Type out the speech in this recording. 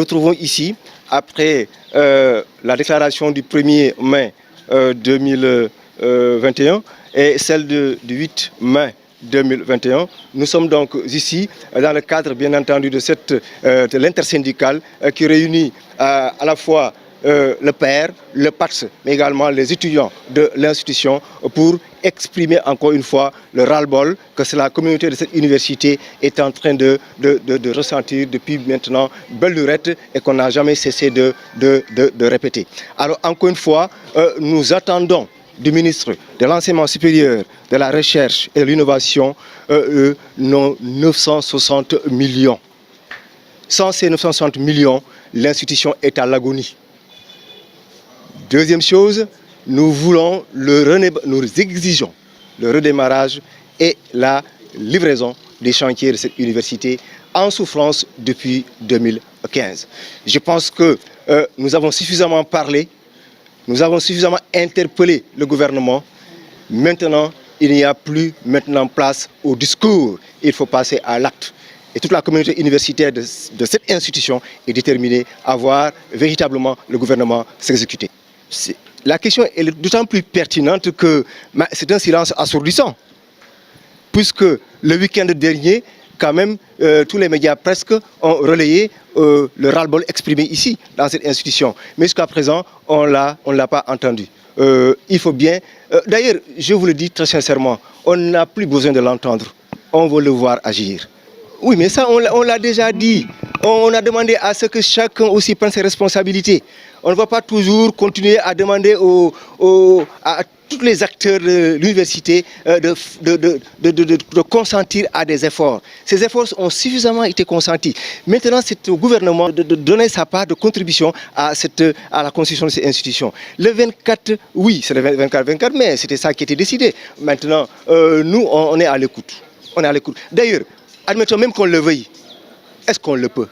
retrouvons ici après la déclaration du 1er mai 2021 et celle du 8 mai 2021. Nous sommes donc ici dans le cadre, bien entendu, de l'intersyndicale qui réunit à la fois le PER, le PATS, mais également les étudiants de l'institution pour exprimer encore une fois le ras-le-bol que la communauté de cette université est en train de ressentir depuis maintenant belle lurette et qu'on n'a jamais cessé de répéter. Alors encore une fois, nous attendons du ministre de l'Enseignement supérieur, de la Recherche et de l'Innovation, nos 960 millions. Sans ces 960 millions, l'institution est à l'agonie. Deuxième chose, nous exigeons le redémarrage et la livraison des chantiers de cette université en souffrance depuis 2015. Je pense que nous avons suffisamment parlé, nous avons suffisamment interpellé le gouvernement. Maintenant, il n'y a plus place au discours. Il faut passer à l'acte. Et toute la communauté universitaire de cette institution est déterminée à voir véritablement le gouvernement s'exécuter. La question est d'autant plus pertinente que c'est un silence assourdissant. Puisque le week-end dernier, quand même, tous les médias presque ont relayé le ras-le-bol exprimé ici, dans cette institution. Mais jusqu'à présent, on ne l'a pas entendu. Il faut bien... D'ailleurs, je vous le dis très sincèrement, on n'a plus besoin de l'entendre. On veut le voir agir. Oui, mais ça, on l'a déjà dit. On a demandé à ce que chacun aussi prenne ses responsabilités. On ne va pas toujours continuer à demander à tous les acteurs de l'université de consentir à des efforts. Ces efforts ont suffisamment été consentis. Maintenant, c'est au gouvernement de donner sa part de contribution à la construction de ces institutions. Le 24, oui, c'est le 24 mai, c'était ça qui était décidé. Maintenant, nous, on est à l'écoute. On est à l'écoute. D'ailleurs, admettons même qu'on le veuille. Est-ce qu'on le peut?